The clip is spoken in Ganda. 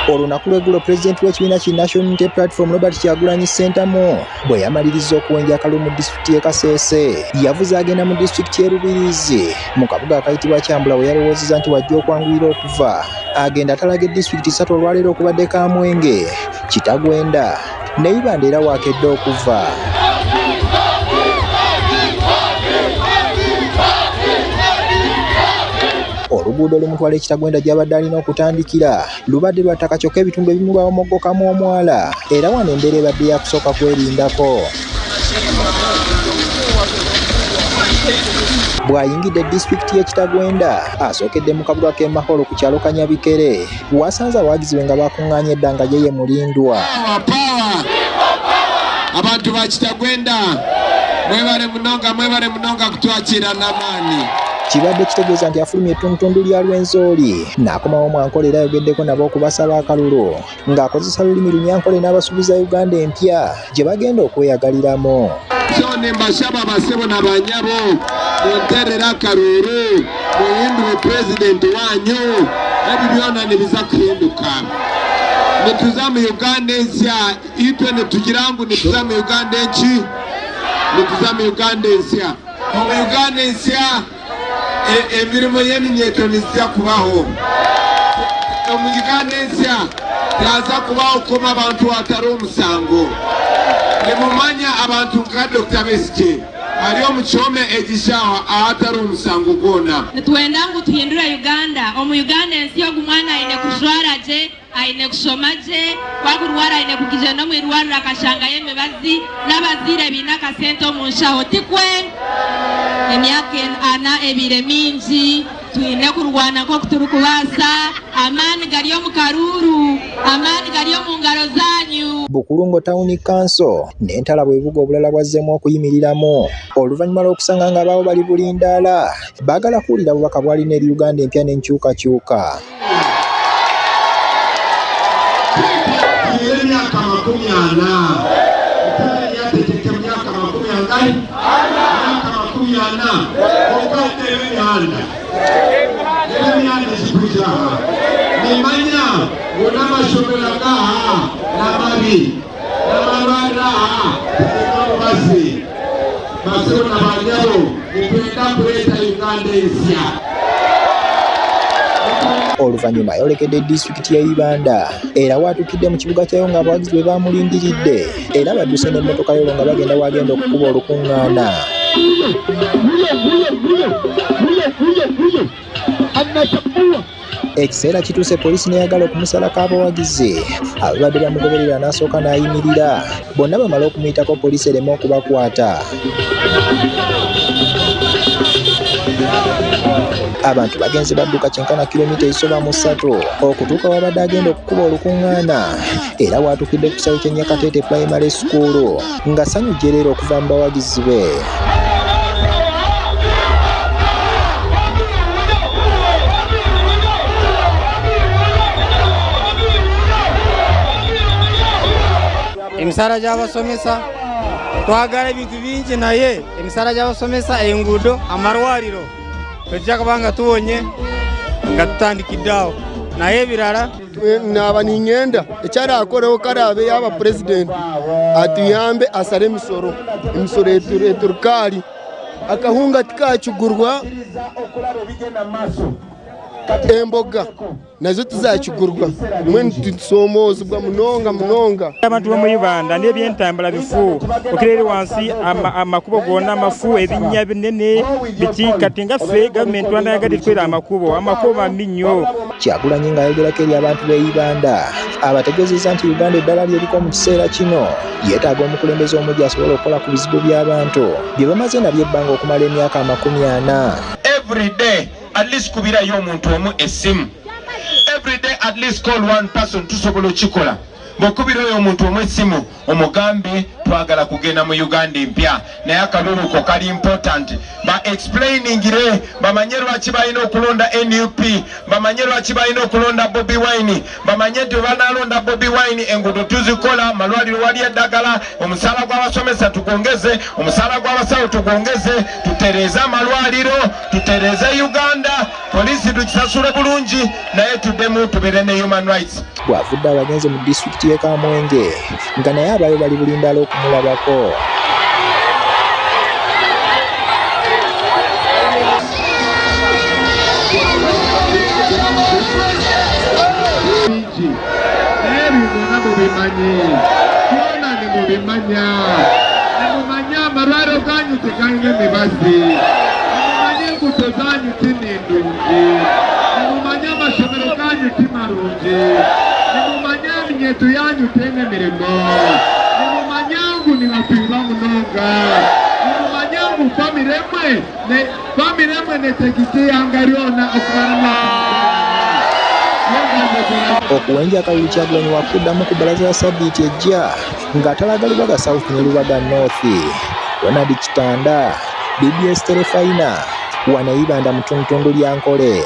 Olunaku lw'eggulo pulezidenti w'ekibiina ki National Unity Platform Robert Kyagulanyi Ssentamu bwe yamaliriza okuwenja akalulu mu disitulikiti y'e Kasese yavuze agenda mu disitulikiti y'e Rubirizi mu kabuga akayitibwa Kyambula we yalowoozezza nti wajja okwanguyira okuva agenda atalaga disitulikiti 3 olwaleero okubadde Kamwenge, Kitagwenda ne Ibanda era waakedde okuva. Oluguudo olumutwala Kitagwenda gy'abadde alina okutandikira lubadde lwa ttaka kyokka ebitundu ebimu lwawomoggokamu omwala era wano embeera ebadde yakusooka kwerindako. Bw'ayingidde disitulikiti y'e Kitagwenda asookedde mu kabuga k'e Mahoro ku kyalo Kanyabikere wasanze abawagizi be nga bakuŋŋaanye edda nga ye mulindwa. Abantu ba Kitagwenda mwebale munonga kutwakira n'amaanyi. Kibadde kitegeeza nti afulumya ettundutundu lya Lwenzori n'akomawo Mwankole era ayogeddeko nabo okubasaba akalulu ng'akozesa lulimi Lunyankole n'abasuubiza Uganda empya gye bagenda okweyagaliramu. So ne mbasaba basebo na banyabo munterera akalulu muyindule pulezidenti wanyu ebi byonna ne biza kuhinduka. Netuza mu Uganda ensya itwe netugirangu netuza mu Uganda enki netuza mu Uganda ensya mu Uganda ensya emirimo y'eminyeeto nizija kubaho. Mu Uganda ensya teraza kubaho koma abantu atari omusango. Nemumanya abantu nka Dr. Besigye ali omu kyome egishawa atari omusango gwona. Netwenda ngu tuhindure Uganda. Omu Uganda ensi ogumwana aine kujwara gye aine kushoma gye kwakurwara aine kugija no mwirwarira akashangayo emibazi n'abaziire biina akasente omu nshaho tikwe. Emyaka ana ebire mingi tuine kurwana ko kuturukubaasa amaani gali omu karuru amaani gali omu ngalo zanyu. Bukulungo Town Council n'entala bwebuga obulala bwazzeemu okuyimiriramu oluvannyuma lw'okusanga nga abawo bali bulindaala baagala kuwulira bubaka bwalina eri Uganda empya n'enkyukakyuka. Emyaka 40 yateteke emyaka 40 okadde emyanda ezikujaha nemanya ng'onamashomero agaha n'amabi n'amalwaliro aha n'omubazi basebo na banyabo netwenda kuleeta Uganda ensya. Oluvannyuma yolekedde disitulikiti ya Ibanda era waatukidde mu kibuga kyayo ng'abawagizi be baamulindiridde era badduse n'emmotoka yolo nga bagenda wagenda okukuba olukuŋŋaana. Ekiseera kituuse poliisi n'eyagala okumusalako abawagizi ababadde bamugoberera n'asooka n'ayimirira bonna bamala okumuyitako poliisi ereme okubakwata. Abantu bagenze badduka kyenkana kilomita ezisoba mu 3 okutuuka wabadde agenda okukuba olukuŋŋaana era waatukidde ku kisaawe ky'e Nyakateete Primary School nga sanyujja leero okuva mu bawagizi be. Emisaala gy'abasomesa twagala ebintu bingi naye emisaala gy'abasomesa enguudo amalwaliro tujja kubanga tuwonye nga tutandikiddeawo naye ebirala naba niŋŋenda ekyali akolewo kale abe yaba pulezidenti atuyambe asale emisoro eturukaali akahunga tikakigurwa emboga nazo tizakigurwa mwenu tusomoozebwa munonga. Abantu bo mu Uganda n'ebyentambula bifu okirere wansi amakubo gonna amafu ebinnya binene biki kati nga ffe gavumenti wandayagadde tukwera amakubo mabi nnyo. Kyagulanyi ng'ayogerako eri abantu b'e Ibanda abategeezezza nti Uganda eddala lyeriko mu kiseera kino yeetaaga omukulembeze omujja asobole okukola ku bizibu by'abantu bye bamaze nabyo ebbanga okumala emyaka 40. Every day at least kubirayo omuntu omu essimu. Every day at least call one person tusobola okikola. Bw'okubirayo omuntu omu essimu omugambe twagala kugenda mu Uganda empya naye akalulu ko kali important ba explaining ire bamanye lwaki balina okulonda NUP bamanye lwaki balina okulonda Bobi Wine bamanye nti banalonda Bobi Wine engudo tuzikola malwaliro wali eddagala omusala gw'abasomesa tugongeze omusala gw'abasawo tugongeze tutereza amalwaliro tutereza Uganda polisi tukisasule bulungi naye tuddemu tubere ne human rights. Bwavudde abagenzi mu disitulikiti y'e Kamwenge nga naye abayo bali bulindala okumulabako. Nimumanya amarwaro ganyu tegaine mibazi nimumanya enguto zanyu tinindungi nimumanya amashomero ganyu timarungi nimumanya eminyeto yanyu tene mirimo nimumanya ngu nibapinga munonga nimumanya ngu famiremwe netegiti yangaryona okubarana okuwenja akalulu Kyagulanyi wakuddamu ku bbalaza ya Sabbiiti ejja ng'atalaga Lubaga South ne Lubaga North. Ronald Kitanda, BBS Terefayina, Wanayibanda mu ttundu lya Nkole.